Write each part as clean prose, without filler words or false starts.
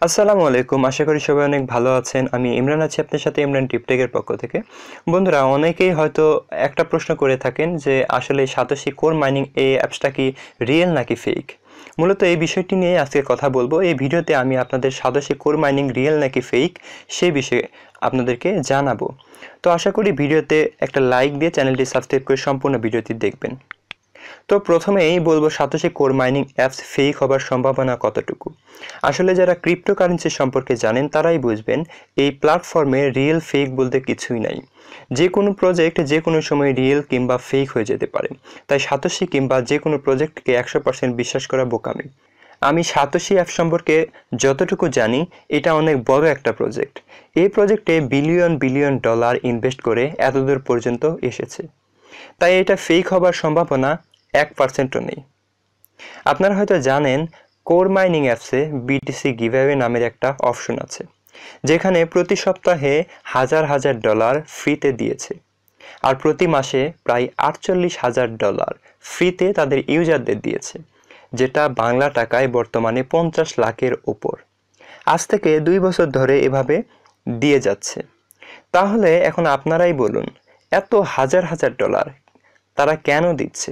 আসসালামু আলাইকুম। আশা করি সবাই অনেক ভালো আছেন। আমি ইমরান আছি আপনার সাথে, ইমরান টিউবটেকের পক্ষ থেকে। বন্ধুরা, অনেকেই হয়তো একটা প্রশ্ন করে থাকেন যে আসলে সাতোশি কোর মাইনিং এই অ্যাপসটা কি রিয়েল নাকি ফেক। মূলত এই বিষয়টি নিয়ে আজকে কথা বলবো। এই ভিডিওতে আমি আপনাদের সাতোশি কোর মাইনিং রিয়েল নাকি ফেক সেই বিষয়ে আপনাদেরকে জানাবো। তো আশা করি ভিডিওতে একটা লাইক দিয়ে চ্যানেলটি সাবস্ক্রাইব করে সম্পূর্ণ ভিডিওটি দেখবেন। তো প্রথমেই বলবো satoshi core mining apps fake হবার সম্ভাবনা কতটুকু। আসলে যারা ক্রিপ্টোকারেন্সি সম্পর্কে জানেন তারাই বুঝবেন এই প্ল্যাটফর্মে রিয়েল ফেক বলতে কিছুই নাই। যে কোনো প্রজেক্ট যে কোনো সময় রিয়েল কিংবা ফেক হয়ে যেতে পারে। তাই সাতোশি কিংবা যে কোনো প্রজেক্টকে 100% বিশ্বাস করা বোকামি। আমি সাতোশি অ্যাপ সম্পর্কে যতটুকু জানি এটা অনেক বড় একটা প্রজেক্ট। এই প্রজেক্টে বিলিয়ন বিলিয়ন ডলার ইনভেস্ট করে এতদূর পর্যন্ত এসেছে। তাই এটা ফেক হবার সম্ভাবনা 1%ও নেই। আপনারা হয়তো জানেন কোর মাইনিং অ্যাপসে বিটিসি গিভঅ্যাওয়ে নামের একটা অপশন আছে, যেখানে প্রতি সপ্তাহে হাজার হাজার ডলার ফ্রিতে দিয়েছে, আর প্রতি মাসে প্রায় 48,000 ডলার ফ্রিতে তাদের ইউজারদের দিয়েছে, যেটা বাংলা টাকায় বর্তমানে 50 লাখের ওপর। আজ থেকে 2 বছর ধরে এভাবে দিয়ে যাচ্ছে। তাহলে এখন আপনারাই বলুন, এত হাজার হাজার ডলার তারা কেন দিচ্ছে?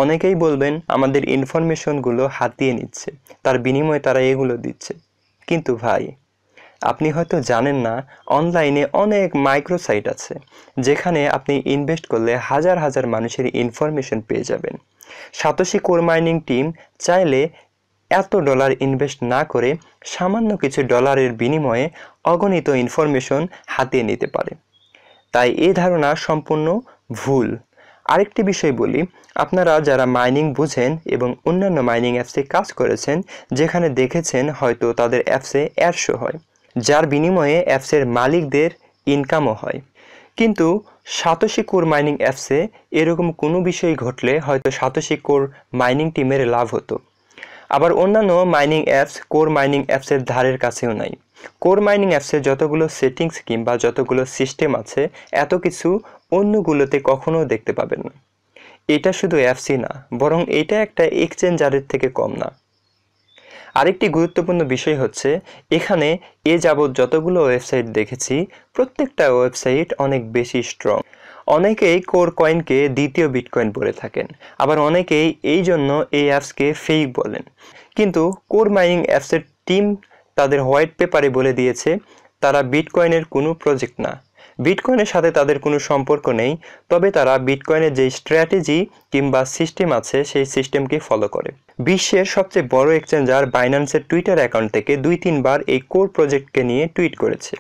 অনেকেই বলবেন আমাদের ইনফরমেশনগুলো হাতিয়ে নিচ্ছে, তার বিনিময়ে তারা এগুলো দিচ্ছে। কিন্তু ভাই, আপনি হয়তো জানেন না, অনলাইনে অনেক মাইক্রো সাইট আছে যেখানে আপনি ইনভেস্ট করলে হাজার হাজার মানুষের ইনফরমেশন পেয়ে যাবেন। সাতোশি কোর মাইনিং টিম চাইলে এত ডলার ইনভেস্ট না করে সামান্য কিছু ডলারের বিনিময়ে অগণিত ইনফরমেশন হাতিয়ে নিতে পারে। তাই এই ধারণা সম্পূর্ণ ভুল। আরেকটি বিষয় বলি, আপনারা যারা মাইনিং বুঝেন এবং অন্যান্য মাইনিং অ্যাপসে কাজ করেছেন, যেখানে দেখেছেন হয়তো তাদের অ্যাপসে অ্যাড শো হয়, যার বিনিময়ে অ্যাপসের মালিকদের ইনকামও হয়। কিন্তু সাতোশি কোর মাইনিং অ্যাপসে এরকম কোনো বিষয় ঘটলে হয়তো সাতোশি কোর মাইনিং টিমের লাভ হতো। আবার অন্যান্য মাইনিং অ্যাপস কোর মাইনিং অ্যাপসের ধারের কাছেও নাই। কোর মাইনিং অ্যাপসে যতগুলো সেটিংস কিংবা যতগুলো সিস্টেম আছে, এত কিছু অন্যগুলোতে কখনো দেখতে পাবেন না। এটা শুধু অ্যাপসই না, বরং এটা একটা এক্সচেঞ্জারের থেকে কম না। আরেকটি গুরুত্বপূর্ণ বিষয় হচ্ছে, এখানে এ যাবৎ যতগুলো ওয়েবসাইট দেখেছি, প্রত্যেকটা ওয়েবসাইট অনেক বেশি স্ট্রং। অনেকেই কোর কয়েনকে দ্বিতীয় বিটকয়েন বলে থাকেন, আবার অনেকেই এই জন্য এই অ্যাপসকে ফেক বলেন। কিন্তু কোর মাইনিং অ্যাপসের টিম তাদের হোয়াইট পেপারে বলে দিয়েছে তারা বিটকয়েনের কোনো প্রজেক্ট না, বিটকয়েনের সাথে তাদের কোনো সম্পর্ক নেই, তবে তারা বিটকয়েনের যে স্ট্র্যাটেজি কিংবা সিস্টেম আছে সেই সিস্টেমকে ফলো করে। বিশ্বের সবচেয়ে বড় এক্সচেঞ্জার বাইন্যান্সের টুইটার অ্যাকাউন্ট থেকে 2-3 বার এই কোর প্রজেক্টকে নিয়ে টুইট করেছে।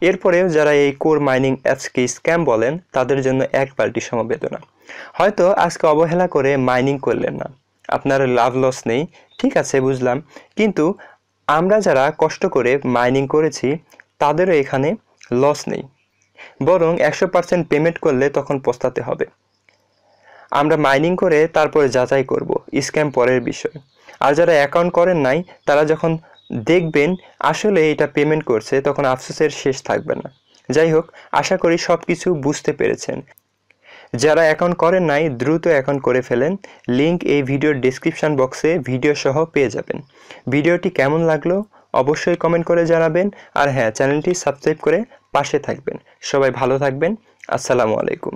এরপরেও যারা এই কোর মাইনিং অ্যাপসকে স্ক্যাম বলেন, তাদের জন্য এক বালতি সমবেদনা। হয়তো আজকে অবহেলা করে মাইনিং করলেন না, আপনার লাভ লস নেই, ঠিক আছে বুঝলাম, কিন্তু আমরা যারা কষ্ট করে মাইনিং করেছি তাদেরও এখানে লস নেই, বরং 100% পেমেন্ট করলে তখন পস্তাতে হবে। আমরা মাইনিং করে তারপরে যাচাই করব, স্ক্যাম পরের বিষয়। আর যারা অ্যাকাউন্ট করেন নাই, তারা যখন দেখবেন আসলে এটা পেমেন্ট করছে, তখন আফসোসের শেষ থাকবে না। যাই হোক, আশা করি সব কিছু বুঝতে পেরেছেন। যারা অ্যাকাউন্ট করেন নাই, দ্রুত অ্যাকাউন্ট করে ফেলেন। লিংক এই ভিডিওর ডেসক্রিপশন বক্সে ভিডিও সহ পেয়ে যাবেন। ভিডিওটি কেমন লাগলো অবশ্যই কমেন্ট করে জানাবেন, আর হ্যাঁ, চ্যানেলটি সাবস্ক্রাইব করে পাশে থাকবেন। সবাই ভালো থাকবেন। আসসালামু আলাইকুম।